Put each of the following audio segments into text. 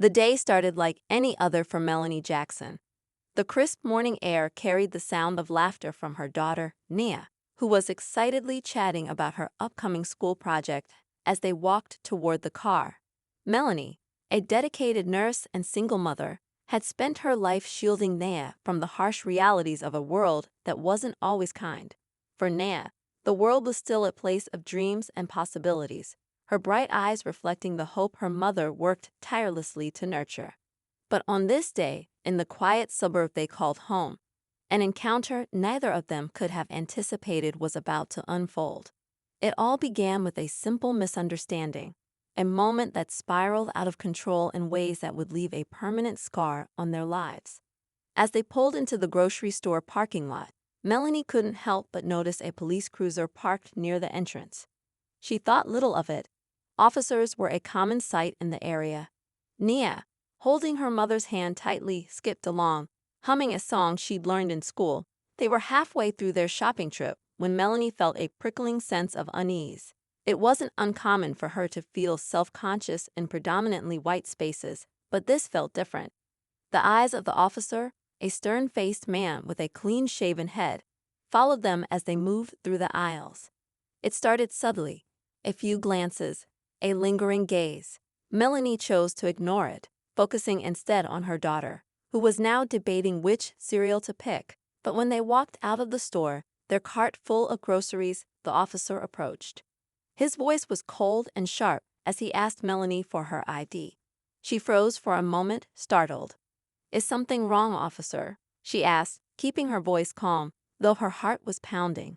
The day started like any other for Melanie Jackson. The crisp morning air carried the sound of laughter from her daughter, Nia, who was excitedly chatting about her upcoming school project as they walked toward the car. Melanie, a dedicated nurse and single mother, had spent her life shielding Nia from the harsh realities of a world that wasn't always kind. For Nia, the world was still a place of dreams and possibilities, her bright eyes reflecting the hope her mother worked tirelessly to nurture. But on this day, in the quiet suburb they called home, an encounter neither of them could have anticipated was about to unfold. It all began with a simple misunderstanding, a moment that spiraled out of control in ways that would leave a permanent scar on their lives. As they pulled into the grocery store parking lot, Melanie couldn't help but notice a police cruiser parked near the entrance. She thought little of it. Officers were a common sight in the area. Nia, holding her mother's hand tightly, skipped along, humming a song she'd learned in school. They were halfway through their shopping trip when Melanie felt a prickling sense of unease. It wasn't uncommon for her to feel self-conscious in predominantly white spaces, but this felt different. The eyes of the officer, a stern-faced man with a clean-shaven head, followed them as they moved through the aisles. It started subtly, a few glances, a lingering gaze. Melanie chose to ignore it, focusing instead on her daughter, who was now debating which cereal to pick. But when they walked out of the store, their cart full of groceries, the officer approached. His voice was cold and sharp as he asked Melanie for her ID. She froze for a moment, startled. "Is something wrong, officer?" she asked, keeping her voice calm, though her heart was pounding.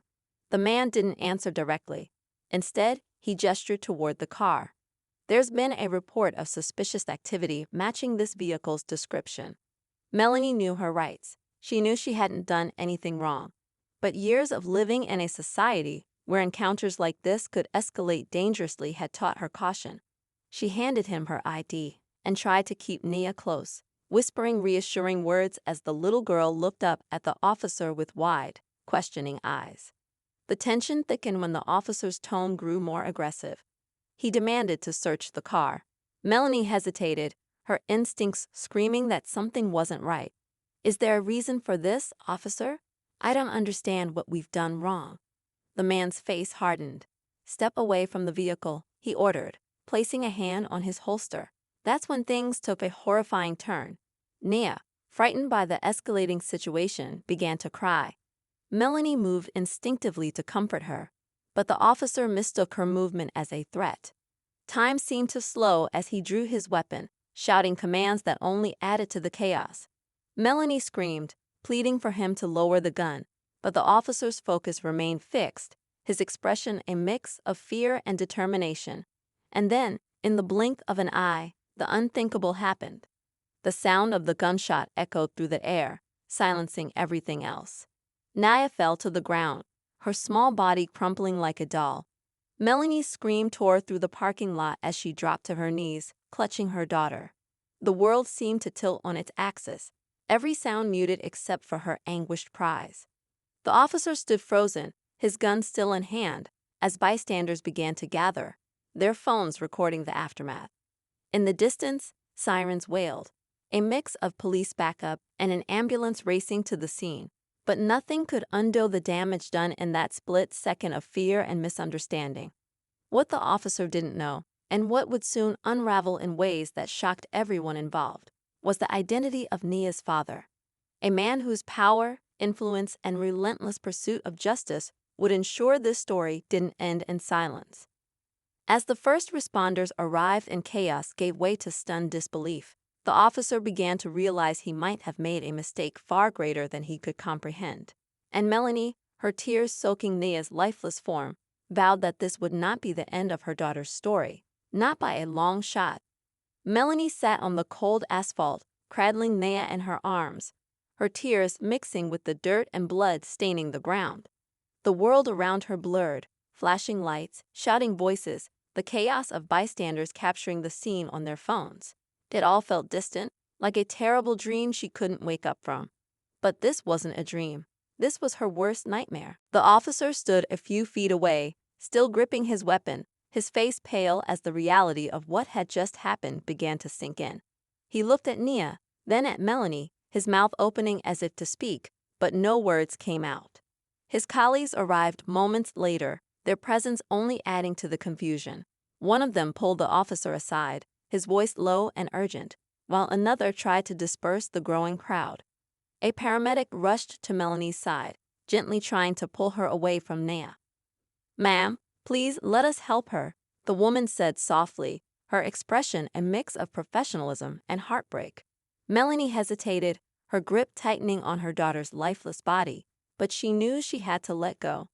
The man didn't answer directly. Instead, he gestured toward the car. "There's been a report of suspicious activity matching this vehicle's description." Melanie knew her rights. She knew she hadn't done anything wrong. But years of living in a society where encounters like this could escalate dangerously had taught her caution. She handed him her ID and tried to keep Nia close, whispering reassuring words as the little girl looked up at the officer with wide, questioning eyes. The tension thickened when the officer's tone grew more aggressive. He demanded to search the car. Melanie hesitated, her instincts screaming that something wasn't right. "Is there a reason for this, officer? I don't understand what we've done wrong." The man's face hardened. "Step away from the vehicle," he ordered, placing a hand on his holster. That's when things took a horrifying turn. Nia, frightened by the escalating situation, began to cry. Melanie moved instinctively to comfort her, but the officer mistook her movement as a threat. Time seemed to slow as he drew his weapon, shouting commands that only added to the chaos. Melanie screamed, pleading for him to lower the gun, but the officer's focus remained fixed, his expression a mix of fear and determination. And then, in the blink of an eye, the unthinkable happened. The sound of the gunshot echoed through the air, silencing everything else. Nia fell to the ground, her small body crumpling like a doll. Melanie's scream tore through the parking lot as she dropped to her knees, clutching her daughter. The world seemed to tilt on its axis, every sound muted except for her anguished cries. The officer stood frozen, his gun still in hand, as bystanders began to gather, their phones recording the aftermath. In the distance, sirens wailed, a mix of police backup and an ambulance racing to the scene. But nothing could undo the damage done in that split second of fear and misunderstanding. What the officer didn't know, and what would soon unravel in ways that shocked everyone involved, was the identity of Nia's father, a man whose power, influence, and relentless pursuit of justice would ensure this story didn't end in silence. As the first responders arrived and chaos gave way to stunned disbelief, the officer began to realize he might have made a mistake far greater than he could comprehend. And Melanie, her tears soaking Nia's lifeless form, vowed that this would not be the end of her daughter's story, not by a long shot. Melanie sat on the cold asphalt, cradling Nia in her arms, her tears mixing with the dirt and blood staining the ground. The world around her blurred, flashing lights, shouting voices, the chaos of bystanders capturing the scene on their phones. It all felt distant, like a terrible dream she couldn't wake up from. But this wasn't a dream. This was her worst nightmare. The officer stood a few feet away, still gripping his weapon, his face pale as the reality of what had just happened began to sink in. He looked at Nia, then at Melanie, his mouth opening as if to speak, but no words came out. His colleagues arrived moments later, their presence only adding to the confusion. One of them pulled the officer aside, his voice low and urgent, while another tried to disperse the growing crowd. A paramedic rushed to Melanie's side, gently trying to pull her away from Nia. "Ma'am, please let us help her," the woman said softly, her expression a mix of professionalism and heartbreak. Melanie hesitated, her grip tightening on her daughter's lifeless body, but she knew she had to let go.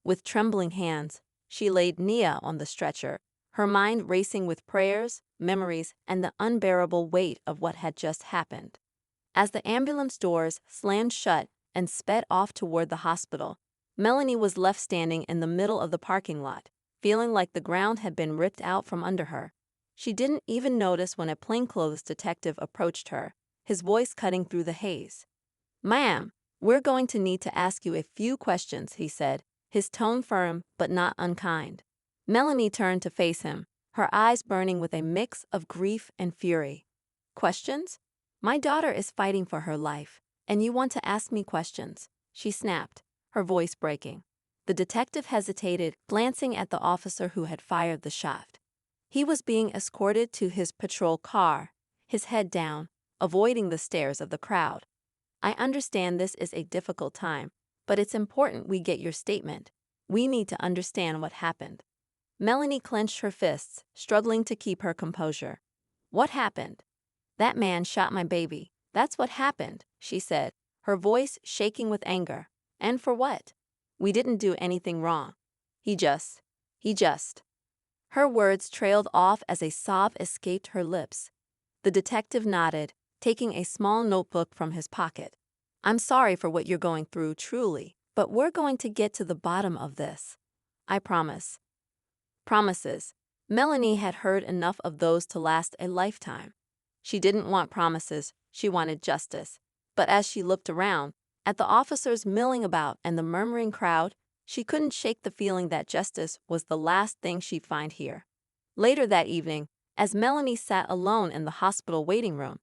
With trembling hands, she laid Nia on the stretcher, her mind racing with prayers, memories, and the unbearable weight of what had just happened. As the ambulance doors slammed shut and sped off toward the hospital, Melanie was left standing in the middle of the parking lot, feeling like the ground had been ripped out from under her. She didn't even notice when a plainclothes detective approached her, his voice cutting through the haze. "Ma'am, we're going to need to ask you a few questions," he said, his tone firm but not unkind. Melanie turned to face him, her eyes burning with a mix of grief and fury. "Questions? My daughter is fighting for her life, and you want to ask me questions?" she snapped, her voice breaking. The detective hesitated, glancing at the officer who had fired the shot. He was being escorted to his patrol car, his head down, avoiding the stares of the crowd. "I understand this is a difficult time, but it's important we get your statement. We need to understand what happened." Melanie clenched her fists, struggling to keep her composure. "What happened?" "That man shot my baby. That's what happened," she said, her voice shaking with anger. "And for what? We didn't do anything wrong. He just. Her words trailed off as a sob escaped her lips. The detective nodded, taking a small notebook from his pocket. "I'm sorry for what you're going through, truly, but we're going to get to the bottom of this. I promise." Promises. Melanie had heard enough of those to last a lifetime. She didn't want promises, she wanted justice. But as she looked around, at the officers milling about and the murmuring crowd, she couldn't shake the feeling that justice was the last thing she'd find here. Later that evening, as Melanie sat alone in the hospital waiting room,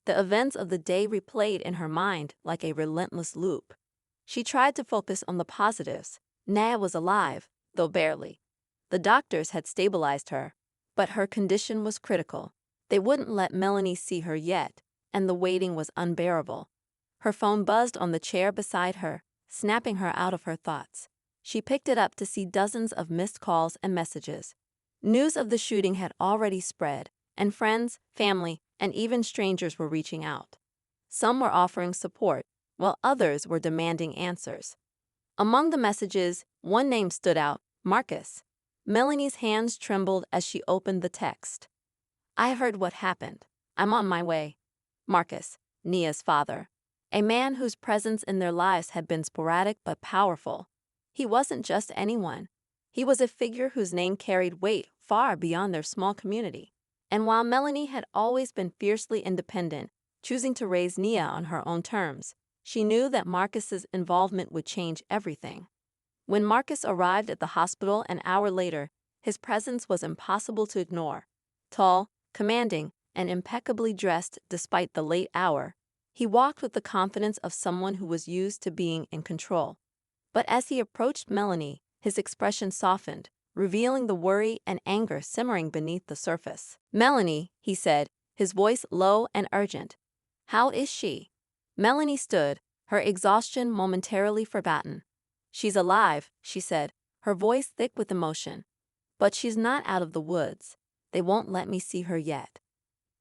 the events of the day replayed in her mind like a relentless loop. She tried to focus on the positives. Nia was alive, though barely. The doctors had stabilized her, but her condition was critical. They wouldn't let Melanie see her yet, and the waiting was unbearable. Her phone buzzed on the chair beside her, snapping her out of her thoughts. She picked it up to see dozens of missed calls and messages. News of the shooting had already spread, and friends, family, and even strangers were reaching out. Some were offering support, while others were demanding answers. Among the messages, one name stood out: Marcus. Melanie's hands trembled as she opened the text. "I heard what happened. I'm on my way." Marcus, Nia's father. A man whose presence in their lives had been sporadic but powerful. He wasn't just anyone. He was a figure whose name carried weight far beyond their small community. And while Melanie had always been fiercely independent, choosing to raise Nia on her own terms, she knew that Marcus's involvement would change everything. When Marcus arrived at the hospital an hour later, his presence was impossible to ignore. Tall, commanding, and impeccably dressed despite the late hour, he walked with the confidence of someone who was used to being in control. But as he approached Melanie, his expression softened, revealing the worry and anger simmering beneath the surface. "Melanie," he said, his voice low and urgent. "How is she?" Melanie stood, her exhaustion momentarily forgotten. "She's alive," she said, her voice thick with emotion. "But she's not out of the woods. They won't let me see her yet."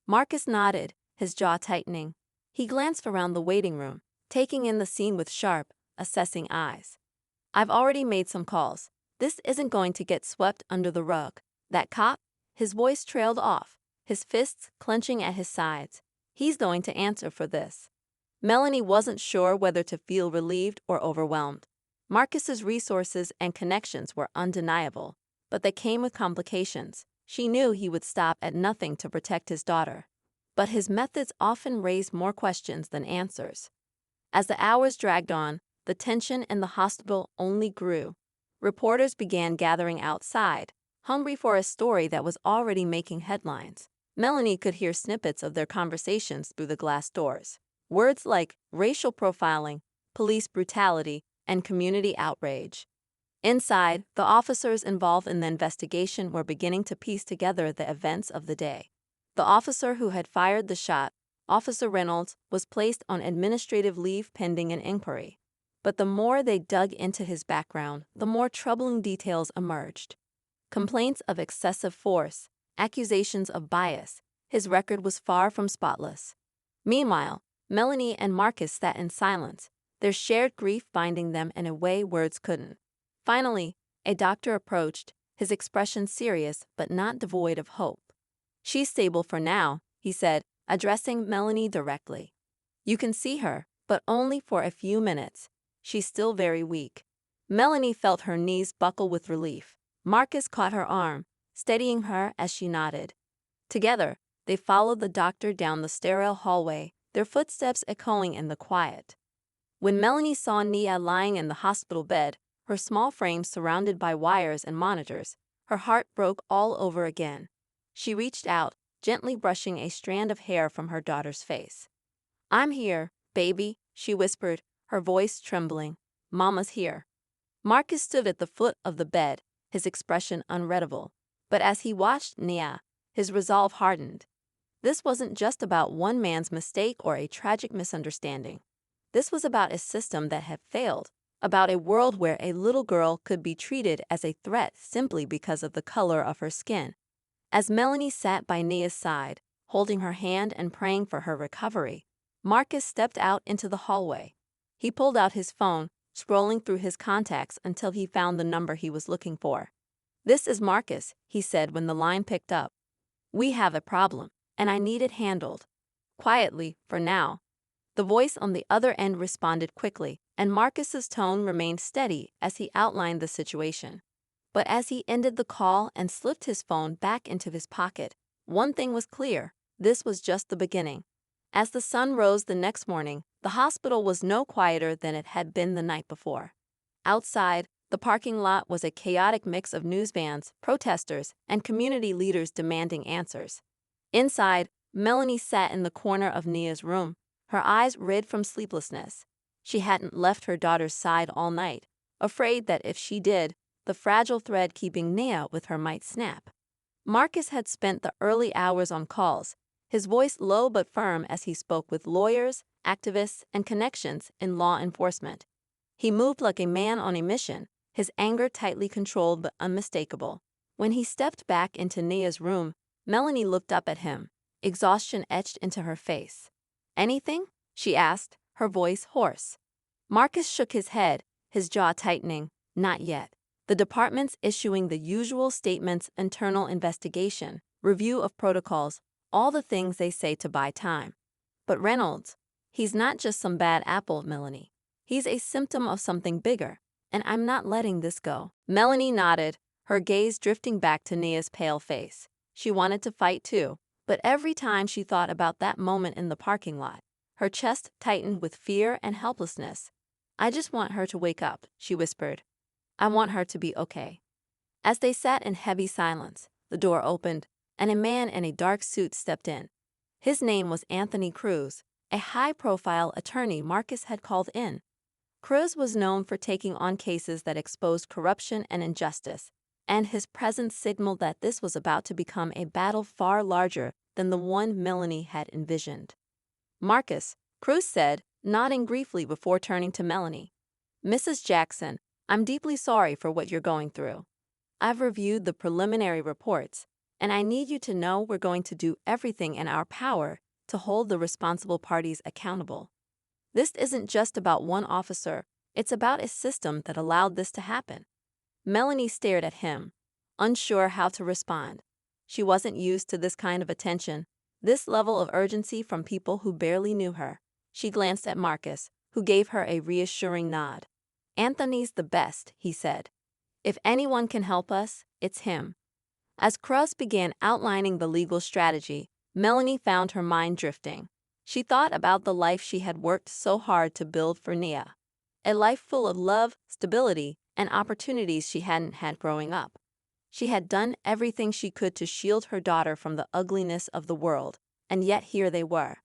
Marcus nodded, his jaw tightening. He glanced around the waiting room, taking in the scene with sharp, assessing eyes. "I've already made some calls. This isn't going to get swept under the rug. That cop," his voice trailed off, his fists clenching at his sides. "He's going to answer for this." Melanie wasn't sure whether to feel relieved or overwhelmed. Marcus's resources and connections were undeniable, but they came with complications. She knew he would stop at nothing to protect his daughter. But his methods often raised more questions than answers. As the hours dragged on, the tension in the hospital only grew. Reporters began gathering outside, hungry for a story that was already making headlines. Melanie could hear snippets of their conversations through the glass doors. Words like racial profiling, police brutality, and community outrage. Inside, the officers involved in the investigation were beginning to piece together the events of the day. The officer who had fired the shot, Officer Reynolds, was placed on administrative leave pending an inquiry. But the more they dug into his background, the more troubling details emerged. Complaints of excessive force, accusations of bias. His record was far from spotless. Meanwhile, Melanie and Marcus sat in silence, their shared grief binding them in a way words couldn't. Finally, a doctor approached, his expression serious but not devoid of hope. "She's stable for now," he said, addressing Melanie directly. "You can see her, but only for a few minutes. She's still very weak." Melanie felt her knees buckle with relief. Marcus caught her arm, steadying her as she nodded. Together, they followed the doctor down the sterile hallway, their footsteps echoing in the quiet. When Melanie saw Nia lying in the hospital bed, her small frame surrounded by wires and monitors, her heart broke all over again. She reached out, gently brushing a strand of hair from her daughter's face. "I'm here, baby," she whispered, her voice trembling. "Mama's here." Marcus stood at the foot of the bed, his expression unreadable. But as he watched Nia, his resolve hardened. This wasn't just about one man's mistake or a tragic misunderstanding. This was about a system that had failed, about a world where a little girl could be treated as a threat simply because of the color of her skin. As Melanie sat by Nia's side, holding her hand and praying for her recovery, Marcus stepped out into the hallway. He pulled out his phone, scrolling through his contacts until he found the number he was looking for. "This is Marcus," he said when the line picked up. "We have a problem, and I need it handled. Quietly, for now." The voice on the other end responded quickly, and Marcus's tone remained steady as he outlined the situation. But as he ended the call and slipped his phone back into his pocket, one thing was clear: this was just the beginning. As the sun rose the next morning, the hospital was no quieter than it had been the night before. Outside, the parking lot was a chaotic mix of news vans, protesters, and community leaders demanding answers. Inside, Melanie sat in the corner of Nia's room, her eyes red from sleeplessness. She hadn't left her daughter's side all night, afraid that if she did, the fragile thread keeping Nia with her might snap. Marcus had spent the early hours on calls, his voice low but firm as he spoke with lawyers, activists, and connections in law enforcement. He moved like a man on a mission, his anger tightly controlled but unmistakable. When he stepped back into Nia's room, Melanie looked up at him, exhaustion etched into her face. "Anything?" she asked, her voice hoarse. Marcus shook his head, his jaw tightening. "Not yet. The department's issuing the usual statements: internal investigation, review of protocols, all the things they say to buy time. But Reynolds, he's not just some bad apple, Melanie. He's a symptom of something bigger, and I'm not letting this go." Melanie nodded, her gaze drifting back to Nia's pale face. She wanted to fight too, but every time she thought about that moment in the parking lot, her chest tightened with fear and helplessness. "I just want her to wake up," she whispered. "I want her to be okay." As they sat in heavy silence, the door opened, and a man in a dark suit stepped in. His name was Anthony Cruz, a high-profile attorney Marcus had called in. Cruz was known for taking on cases that exposed corruption and injustice, and his presence signaled that this was about to become a battle far larger than the one Melanie had envisioned. "Marcus," Cruz said, nodding briefly before turning to Melanie. "Mrs. Jackson, I'm deeply sorry for what you're going through. I've reviewed the preliminary reports, and I need you to know we're going to do everything in our power to hold the responsible parties accountable. This isn't just about one officer, it's about a system that allowed this to happen." Melanie stared at him, unsure how to respond. She wasn't used to this kind of attention, this level of urgency from people who barely knew her. She glanced at Marcus, who gave her a reassuring nod. "Anthony's the best," he said. "If anyone can help us, it's him." As Cruz began outlining the legal strategy, Melanie found her mind drifting. She thought about the life she had worked so hard to build for Nia. A life full of love, stability, and opportunities she hadn't had growing up. She had done everything she could to shield her daughter from the ugliness of the world, and yet here they were.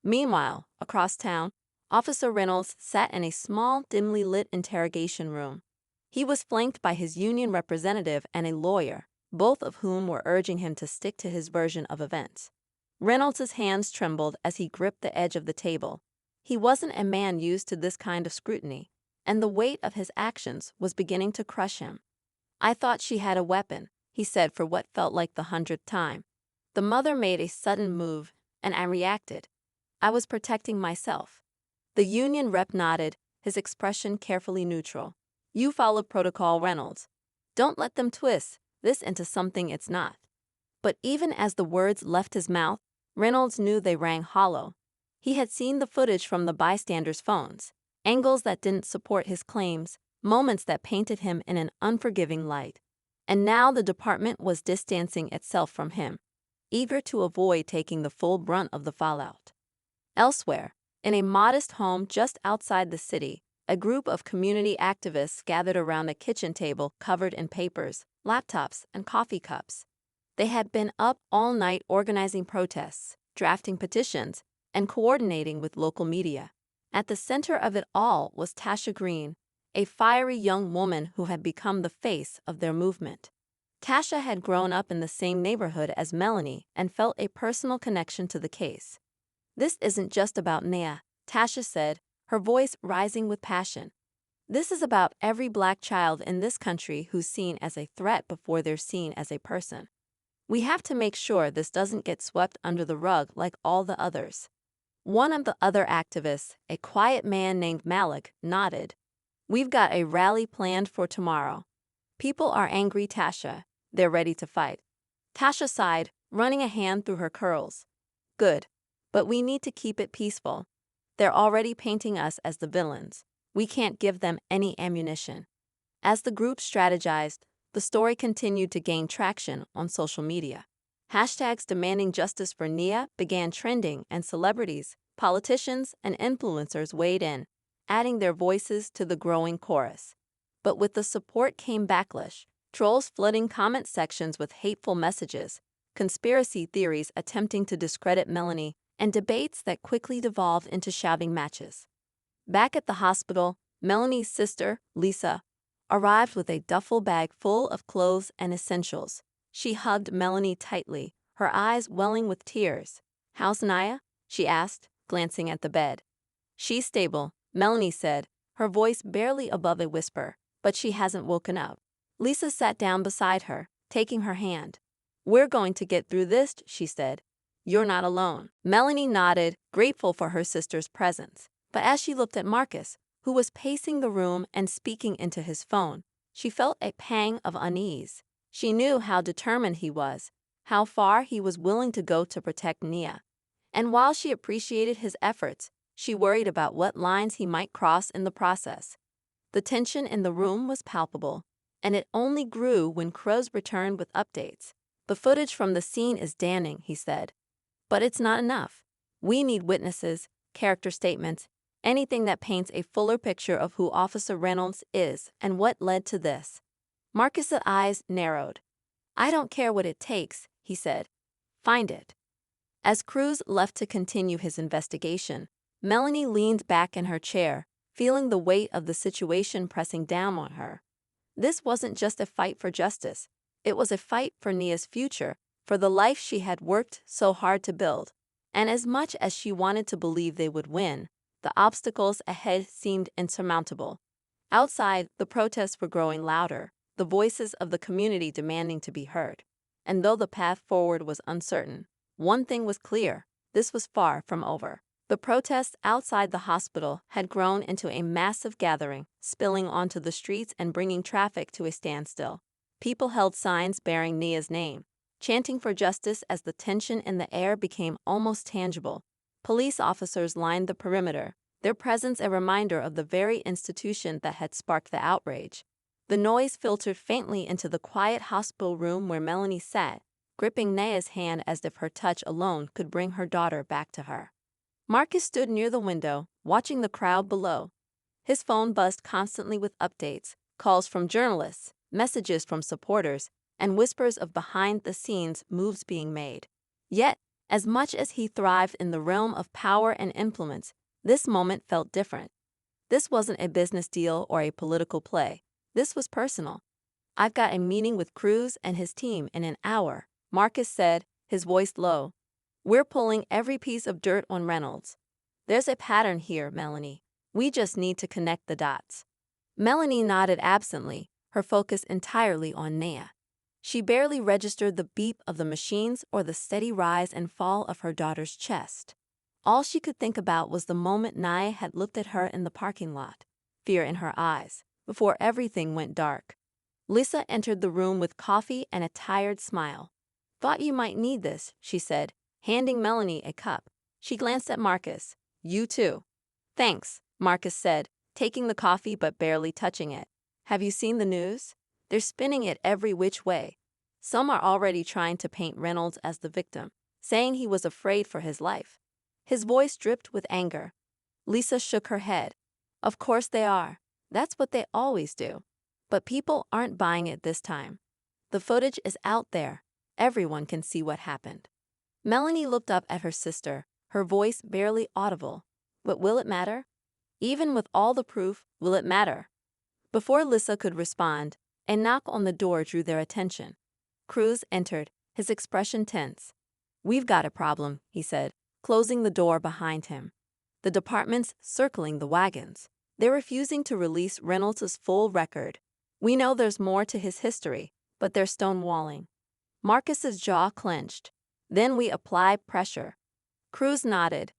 Meanwhile, across town, Officer Reynolds sat in a small, dimly lit interrogation room. He was flanked by his union representative and a lawyer, both of whom were urging him to stick to his version of events. Reynolds's hands trembled as he gripped the edge of the table. He wasn't a man used to this kind of scrutiny, and the weight of his actions was beginning to crush him. "I thought she had a weapon," he said for what felt like the 100th time. The mother made a sudden move, and I reacted. "I was protecting myself." The union rep nodded, his expression carefully neutral. "You followed protocol, Reynolds. Don't let them twist this into something it's not." But even as the words left his mouth, Reynolds knew they rang hollow. He had seen the footage from the bystanders' phones, angles that didn't support his claims, moments that painted him in an unforgiving light. And now the department was distancing itself from him, eager to avoid taking the full brunt of the fallout. Elsewhere, in a modest home just outside the city, a group of community activists gathered around a kitchen table covered in papers, laptops, and coffee cups. They had been up all night organizing protests, drafting petitions, and coordinating with local media. At the center of it all was Tasha Green, a fiery young woman who had become the face of their movement. Tasha had grown up in the same neighborhood as Melanie and felt a personal connection to the case. "This isn't just about Nia," Tasha said, her voice rising with passion. "This is about every Black child in this country who's seen as a threat before they're seen as a person. We have to make sure this doesn't get swept under the rug like all the others." One of the other activists, a quiet man named Malik, nodded. "We've got a rally planned for tomorrow. People are angry, Tasha. They're ready to fight." Tasha sighed, running a hand through her curls. "Good. But we need to keep it peaceful. They're already painting us as the villains. We can't give them any ammunition." As the group strategized, the story continued to gain traction on social media. Hashtags demanding justice for Nia began trending, and celebrities, politicians, and influencers weighed in, adding their voices to the growing chorus. But with the support came backlash, trolls flooding comment sections with hateful messages, conspiracy theories attempting to discredit Melanie, and debates that quickly devolved into shouting matches. Back at the hospital, Melanie's sister, Lisa, arrived with a duffel bag full of clothes and essentials. She hugged Melanie tightly, her eyes welling with tears. "How's Nia?" she asked, glancing at the bed. "She's stable," Melanie said, her voice barely above a whisper, "but she hasn't woken up." Lisa sat down beside her, taking her hand. "We're going to get through this," she said. "You're not alone." Melanie nodded, grateful for her sister's presence. But as she looked at Marcus, who was pacing the room and speaking into his phone, she felt a pang of unease. She knew how determined he was, how far he was willing to go to protect Nia. And while she appreciated his efforts, she worried about what lines he might cross in the process. The tension in the room was palpable, and it only grew when Cruz returned with updates. "The footage from the scene is damning," he said. "But it's not enough. We need witnesses, character statements, anything that paints a fuller picture of who Officer Reynolds is and what led to this." Marcus's eyes narrowed. "I don't care what it takes," he said. "Find it." As Cruz left to continue his investigation, Melanie leaned back in her chair, feeling the weight of the situation pressing down on her. This wasn't just a fight for justice. It was a fight for Nia's future, for the life she had worked so hard to build. And as much as she wanted to believe they would win, the obstacles ahead seemed insurmountable. Outside, the protests were growing louder, the voices of the community demanding to be heard. And though the path forward was uncertain, one thing was clear: this was far from over. The protests outside the hospital had grown into a massive gathering, spilling onto the streets and bringing traffic to a standstill. People held signs bearing Nia's name, chanting for justice as the tension in the air became almost tangible. Police officers lined the perimeter, their presence a reminder of the very institution that had sparked the outrage. The noise filtered faintly into the quiet hospital room where Melanie sat, gripping Nia's hand as if her touch alone could bring her daughter back to her. Marcus stood near the window, watching the crowd below. His phone buzzed constantly with updates, calls from journalists, messages from supporters, and whispers of behind-the-scenes moves being made. Yet, as much as he thrived in the realm of power and influence, this moment felt different. This wasn't a business deal or a political play. This was personal. "I've got a meeting with Cruz and his team in an hour," Marcus said, his voice low. "We're pulling every piece of dirt on Reynolds. There's a pattern here, Melanie. We just need to connect the dots." Melanie nodded absently, her focus entirely on Naya. She barely registered the beep of the machines or the steady rise and fall of her daughter's chest. All she could think about was the moment Naya had looked at her in the parking lot, fear in her eyes, before everything went dark. Lisa entered the room with coffee and a tired smile. "Thought you might need this," she said, handing Melanie a cup. She glanced at Marcus. "You too." "Thanks," Marcus said, taking the coffee but barely touching it. "Have you seen the news? They're spinning it every which way. Some are already trying to paint Reynolds as the victim, saying he was afraid for his life." His voice dripped with anger. Lisa shook her head. "Of course they are. That's what they always do. But people aren't buying it this time. The footage is out there. Everyone can see what happened." Melanie looked up at her sister, her voice barely audible. "But will it matter? Even with all the proof, will it matter?" Before Lisa could respond, a knock on the door drew their attention. Cruz entered, his expression tense. "We've got a problem," he said, closing the door behind him. "The department's circling the wagons. They're refusing to release Reynolds' full record. We know there's more to his history, but they're stonewalling." Marcus's jaw clenched. "Then we apply pressure." Cruz nodded.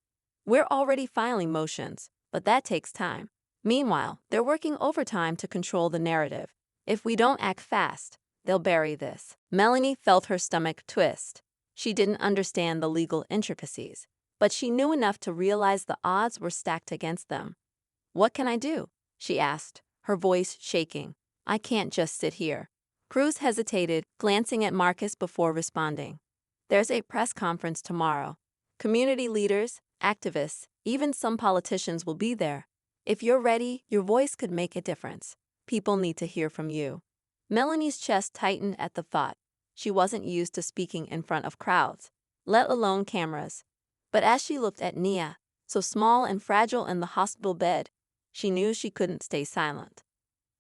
"We're already filing motions, but that takes time. Meanwhile, they're working overtime to control the narrative. If we don't act fast, they'll bury this." Melanie felt her stomach twist. She didn't understand the legal intricacies, but she knew enough to realize the odds were stacked against them. "What can I do?" she asked, her voice shaking. "I can't just sit here." Cruz hesitated, glancing at Marcus before responding. "There's a press conference tomorrow. Community leaders, activists, even some politicians will be there. If you're ready, your voice could make a difference. People need to hear from you." Melanie's chest tightened at the thought. She wasn't used to speaking in front of crowds, let alone cameras. But as she looked at Nia, so small and fragile in the hospital bed, she knew she couldn't stay silent.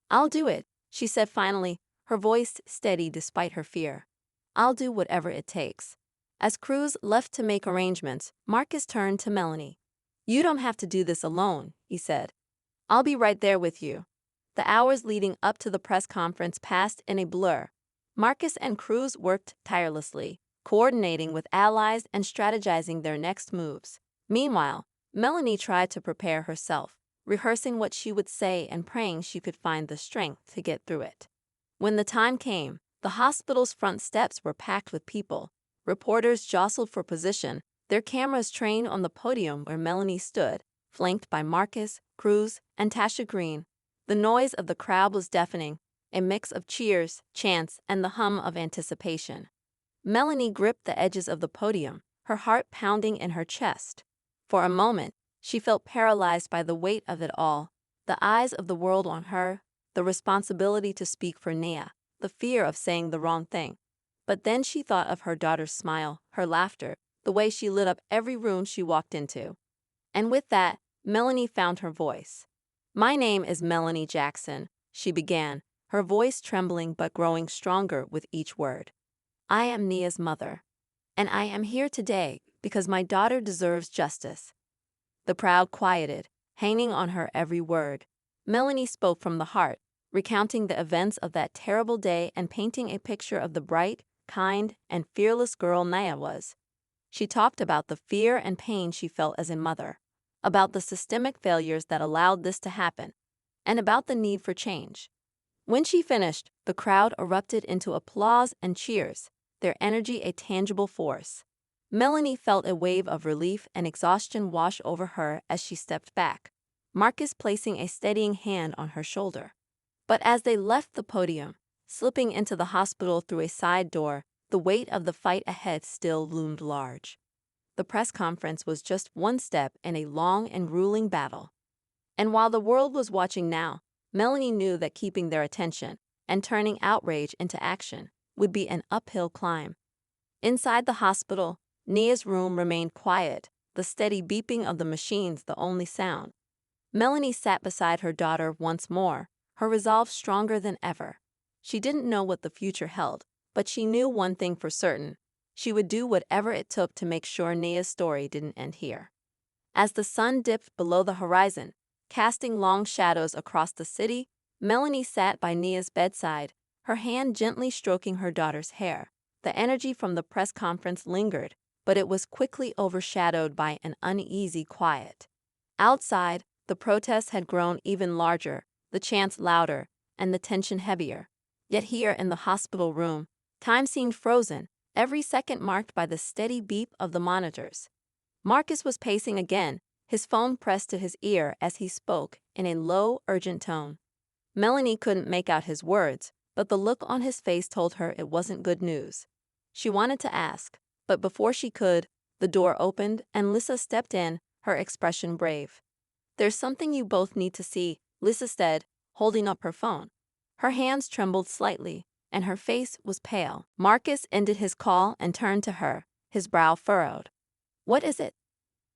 "I'll do it," she said finally, her voice steady despite her fear. "I'll do whatever it takes." As Cruz left to make arrangements, Marcus turned to Melanie. "You don't have to do this alone," he said. "I'll be right there with you." The hours leading up to the press conference passed in a blur. Marcus and Cruz worked tirelessly, coordinating with allies and strategizing their next moves. Meanwhile, Melanie tried to prepare herself, rehearsing what she would say and praying she could find the strength to get through it. When the time came, the hospital's front steps were packed with people. Reporters jostled for position, their cameras trained on the podium where Melanie stood, flanked by Marcus, Cruz, and Tasha Green. The noise of the crowd was deafening, a mix of cheers, chants, and the hum of anticipation. Melanie gripped the edges of the podium, her heart pounding in her chest. For a moment, she felt paralyzed by the weight of it all, the eyes of the world on her, the responsibility to speak for Nia, the fear of saying the wrong thing. But then she thought of her daughter's smile, her laughter, the way she lit up every room she walked into. And with that, Melanie found her voice. "My name is Melanie Jackson," she began, her voice trembling but growing stronger with each word. "I am Nia's mother, and I am here today because my daughter deserves justice." The crowd quieted, hanging on her every word. Melanie spoke from the heart, recounting the events of that terrible day and painting a picture of the bright, kind, and fearless girl Nia was. She talked about the fear and pain she felt as a mother, about the systemic failures that allowed this to happen, and about the need for change. When she finished, the crowd erupted into applause and cheers, their energy a tangible force. Melanie felt a wave of relief and exhaustion wash over her as she stepped back, Marcus placing a steadying hand on her shoulder. But as they left the podium, slipping into the hospital through a side door, the weight of the fight ahead still loomed large. The press conference was just one step in a long and grueling battle. And while the world was watching now, Melanie knew that keeping their attention and turning outrage into action would be an uphill climb. Inside the hospital, Nia's room remained quiet, the steady beeping of the machines the only sound. Melanie sat beside her daughter once more, her resolve stronger than ever. She didn't know what the future held, but she knew one thing for certain: she would do whatever it took to make sure Nia's story didn't end here. As the sun dipped below the horizon, casting long shadows across the city, Melanie sat by Nia's bedside, her hand gently stroking her daughter's hair. The energy from the press conference lingered, but it was quickly overshadowed by an uneasy quiet. Outside, the protests had grown even larger, the chants louder, and the tension heavier. Yet here in the hospital room, time seemed frozen, every second marked by the steady beep of the monitors. Marcus was pacing again, his phone pressed to his ear as he spoke in a low, urgent tone. Melanie couldn't make out his words, but the look on his face told her it wasn't good news. She wanted to ask, but before she could, the door opened and Lisa stepped in, her expression brave. "There's something you both need to see," Lisa said, holding up her phone. Her hands trembled slightly, and her face was pale. Marcus ended his call and turned to her, his brow furrowed. "What is it?"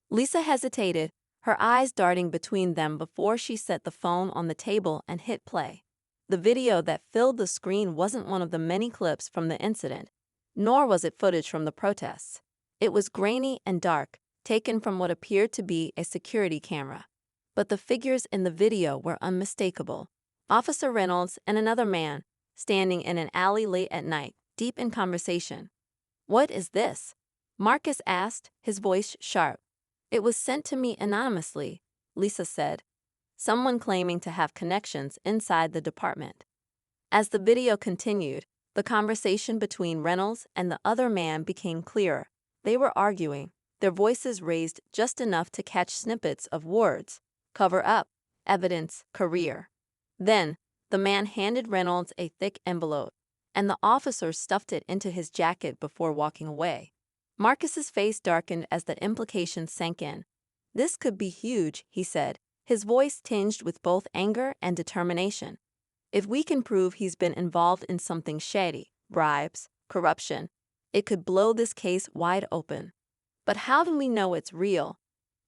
Lisa hesitated, her eyes darting between them before she set the phone on the table and hit play. The video that filled the screen wasn't one of the many clips from the incident, nor was it footage from the protests. It was grainy and dark, taken from what appeared to be a security camera. But the figures in the video were unmistakable. Officer Reynolds and another man, standing in an alley late at night, deep in conversation. "What is this?" Marcus asked, his voice sharp. "It was sent to me anonymously," Lisa said. "Someone claiming to have connections inside the department." As the video continued, the conversation between Reynolds and the other man became clearer. They were arguing, their voices raised just enough to catch snippets of words: cover up, evidence, career. Then, the man handed Reynolds a thick envelope, and the officer stuffed it into his jacket before walking away. Marcus's face darkened as the implications sank in. "This could be huge," he said, his voice tinged with both anger and determination. "If we can prove he's been involved in something shady, bribes, corruption, it could blow this case wide open." "But how do we know it's real?"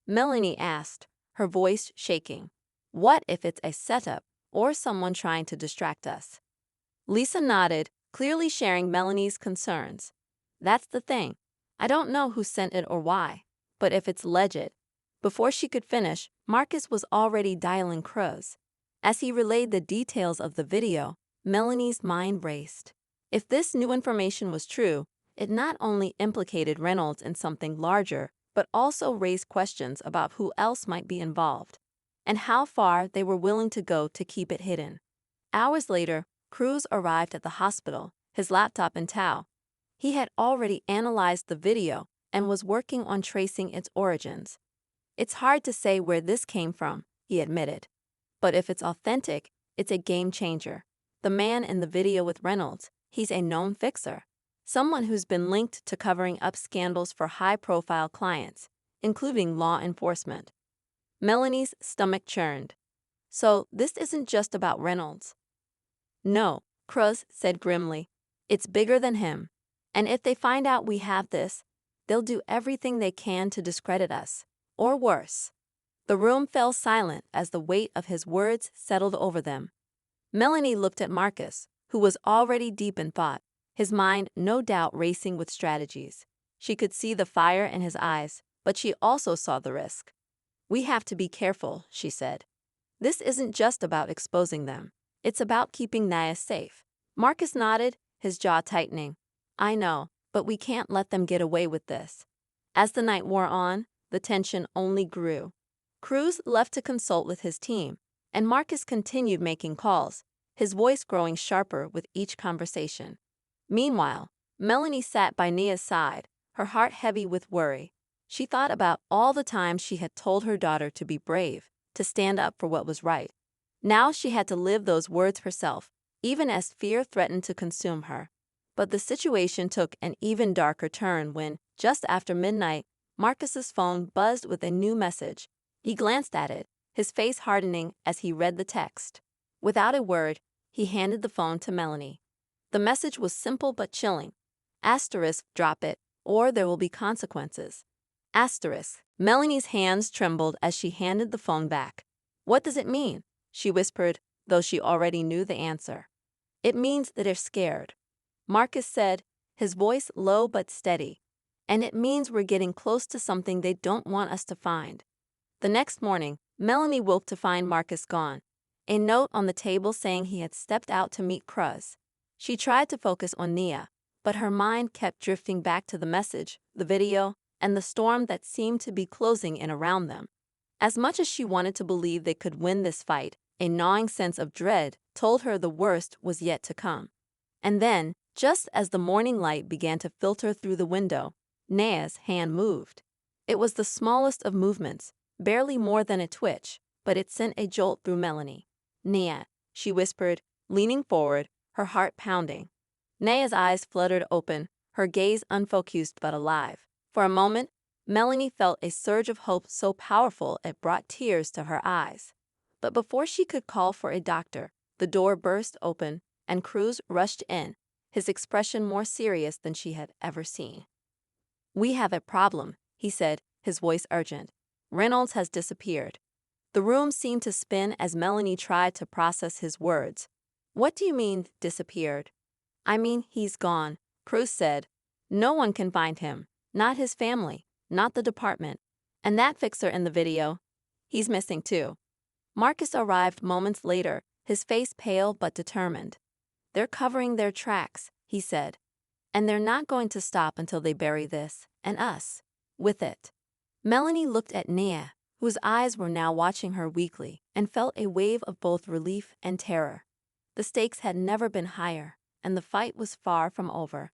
Melanie asked, her voice shaking. "What if it's a setup or someone trying to distract us?" Lisa nodded, clearly sharing Melanie's concerns. "That's the thing. I don't know who sent it or why, but if it's legit." Before she could finish, Marcus was already dialing Cruz. As he relayed the details of the video, Melanie's mind raced. If this new information was true, it not only implicated Reynolds in something larger, but also raised questions about who else might be involved, and how far they were willing to go to keep it hidden. Hours later, Cruz arrived at the hospital, his laptop in tow. He had already analyzed the video and was working on tracing its origins. "It's hard to say where this came from," he admitted. "But if it's authentic, it's a game changer. The man in the video with Reynolds, he's a known fixer. Someone who's been linked to covering up scandals for high-profile clients, including law enforcement." Melanie's stomach churned. "So this isn't just about Reynolds?" "No," Cruz said grimly. "It's bigger than him. And if they find out we have this, they'll do everything they can to discredit us. Or worse." The room fell silent as the weight of his words settled over them. Melanie looked at Marcus, who was already deep in thought, his mind no doubt racing with strategies. She could see the fire in his eyes, but she also saw the risk. "We have to be careful," she said. "This isn't just about exposing them. It's about keeping Nia safe." Marcus nodded, his jaw tightening. "I know, but we can't let them get away with this." As the night wore on, the tension only grew. Cruz left to consult with his team, and Marcus continued making calls, his voice growing sharper with each conversation. Meanwhile, Melanie sat by Nia's side, her heart heavy with worry. She thought about all the times she had told her daughter to be brave, to stand up for what was right. Now she had to live those words herself, even as fear threatened to consume her. But the situation took an even darker turn when, just after midnight, Marcus's phone buzzed with a new message. He glanced at it, his face hardening as he read the text. Without a word, he handed the phone to Melanie. The message was simple but chilling. Asterisk, drop it, or there will be consequences. Asterisk. Melanie's hands trembled as she handed the phone back. What does it mean? She whispered, though she already knew the answer. It means that they're scared. Marcus said, his voice low but steady. And it means we're getting close to something they don't want us to find. The next morning, Melanie woke to find Marcus gone. A note on the table saying he had stepped out to meet Cruz. She tried to focus on Nia, but her mind kept drifting back to the message, the video, and the storm that seemed to be closing in around them. As much as she wanted to believe they could win this fight, a gnawing sense of dread told her the worst was yet to come. And then, just as the morning light began to filter through the window, Nia's hand moved. It was the smallest of movements, barely more than a twitch, but it sent a jolt through Melanie. Nia, she whispered, leaning forward, her heart pounding. Nia's eyes fluttered open, her gaze unfocused but alive. For a moment, Melanie felt a surge of hope so powerful it brought tears to her eyes. But before she could call for a doctor, the door burst open, and Cruz rushed in, his expression more serious than she had ever seen. "We have a problem," he said, his voice urgent. "Reynolds has disappeared." The room seemed to spin as Melanie tried to process his words. "What do you mean, disappeared?" "I mean, he's gone," Cruz said. "No one can find him, not his family, not the department. And that fixer in the video, he's missing too." Marcus arrived moments later, his face pale but determined. "They're covering their tracks," he said. "And they're not going to stop until they bury this, and us, with it." Melanie looked at Nia, whose eyes were now watching her weakly, and felt a wave of both relief and terror. The stakes had never been higher, and the fight was far from over.